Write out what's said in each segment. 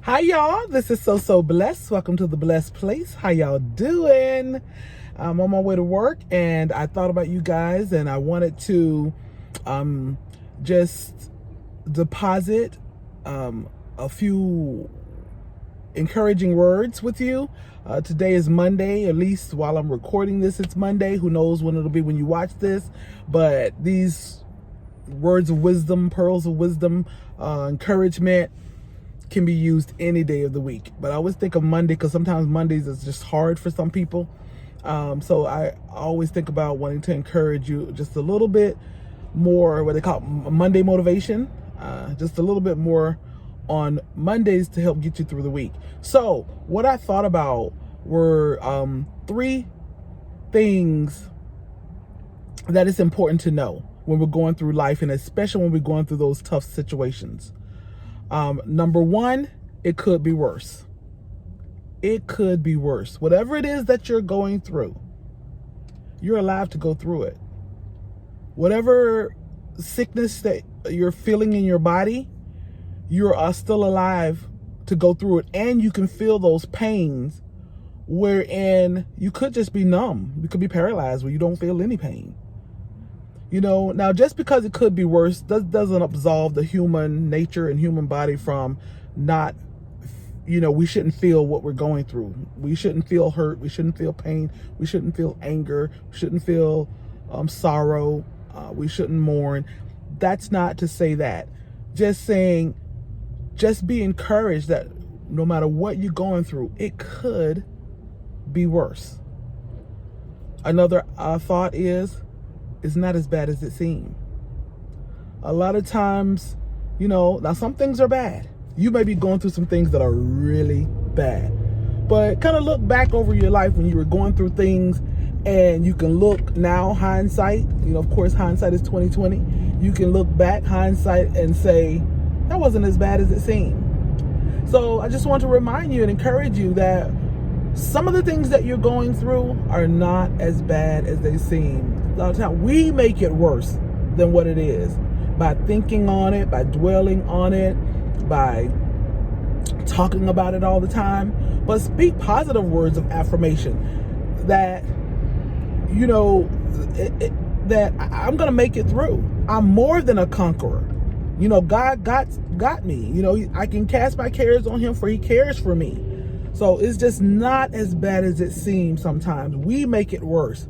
Hi y'all, this is So Blessed. Welcome to the Blessed Place. How y'all doing? I'm on my way to work and I thought about you guys and I wanted to just deposit a few encouraging words with you. Today is Monday, at least while I'm recording this, it's Monday. Who knows when it'll be when you watch this, but these words of wisdom, pearls of wisdom, encouragement can be used any day of the week. But I always think of Monday because sometimes Mondays is just hard for some people. So I always think about wanting to encourage you just a little bit more, what they call Monday motivation, just a little bit more on Mondays to help get you through the week. So what I thought about were three things that it's important to know when we're going through life, and especially when we're going through those tough situations. Number one, it could be worse. It could be worse. Whatever it is that you're going through, you're allowed to go through it. Whatever sickness that you're feeling in your body, you're still alive to go through it. And you can feel those pains wherein you could just be numb. You could be paralyzed where you don't feel any pain. You know, now just because it could be worse doesn't absolve the human nature and human body from not, we shouldn't feel what we're going through. We shouldn't feel hurt. We shouldn't feel pain. We shouldn't feel anger. We shouldn't feel sorrow. We shouldn't mourn. That's not to say that. Just saying, just be encouraged that no matter what you're going through, it could be worse. Another thought is, it's not as bad as it seems. A lot of times, now some things are bad. You may be going through some things that are really bad. But kind of look back over your life when you were going through things, and you can look now, hindsight, of course, hindsight is 2020. You can look back, hindsight, and say, that wasn't as bad as it seemed. So I just want to remind you and encourage you that some of the things that you're going through are not as bad as they seem. A lot of times we make it worse than what it is by thinking on it, by dwelling on it, by talking about it all the time. But speak positive words of affirmation that, that I'm going to make it through. I'm more than a conqueror. God got me. I can cast my cares on him, for he cares for me. So it's just not as bad as it seems sometimes. We make it worse.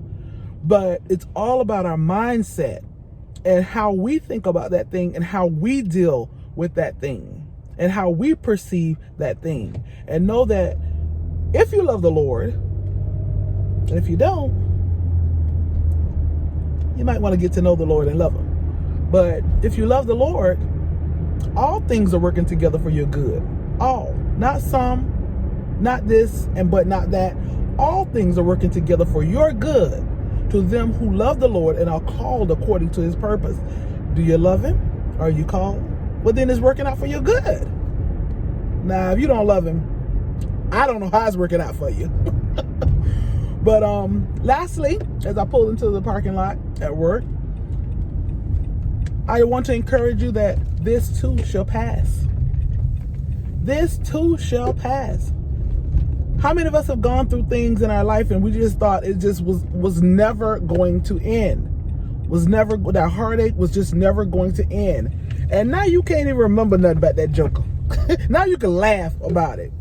But it's all about our mindset and how we think about that thing and how we deal with that thing and how we perceive that thing. And know that if you love the Lord, and if you don't, you might want to get to know the Lord and love him. But if you love the Lord, all things are working together for your good. All, not some, not this, but not that. All things are working together for your good, to them who love the Lord and are called according to his purpose. Do you love him? Are you called? Well, then it's working out for your good. Now, if you don't love him, I don't know how it's working out for you. But lastly, as I pulled into the parking lot at work, I want to encourage you that this too shall pass. This too shall pass. How many of us have gone through things in our life and we just thought it just was never going to end? That heartache was just never going to end. And now you can't even remember nothing about that joker. Now you can laugh about it.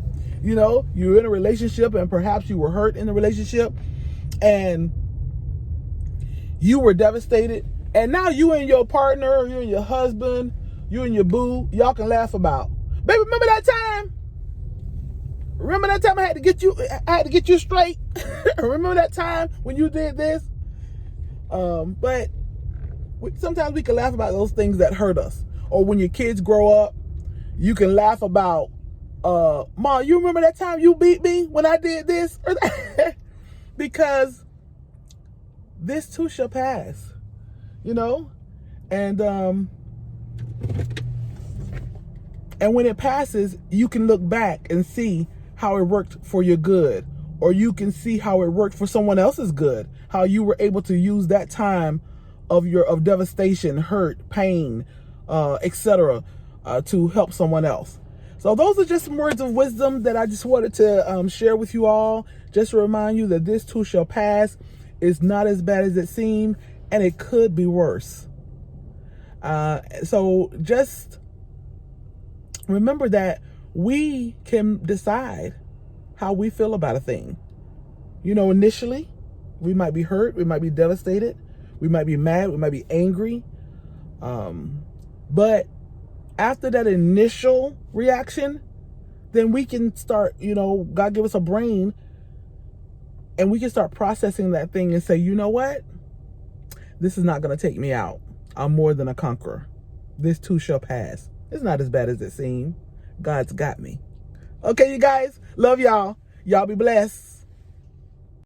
You're in a relationship and perhaps you were hurt in the relationship and you were devastated. And now you and your partner, you and your husband, you and your boo, y'all can laugh about, baby, remember that time? Remember that time I had to get you straight? Remember that time when you did this? But sometimes we can laugh about those things that hurt us. Or when your kids grow up, you can laugh about, Mom, you remember that time you beat me when I did this or that? Because this too shall pass, and when it passes, you can look back and see how it worked for your good, or you can see how it worked for someone else's good, how you were able to use that time of devastation, hurt, pain, etc., to help someone else. So those are just some words of wisdom that I just wanted to share with you all. Just to remind you that this too shall pass. It's not as bad as it seemed, and it could be worse. So just remember that we can decide how we feel about a thing. You know, initially, we might be hurt, we might be devastated, we might be mad, we might be angry. But after that initial reaction, then we can start, God give us a brain, and we can start processing that thing and say, you know what? This is not going to take me out. I'm more than a conqueror. This too shall pass. It's not as bad as it seemed. God's got me. Okay, you guys. Love y'all. Y'all be blessed.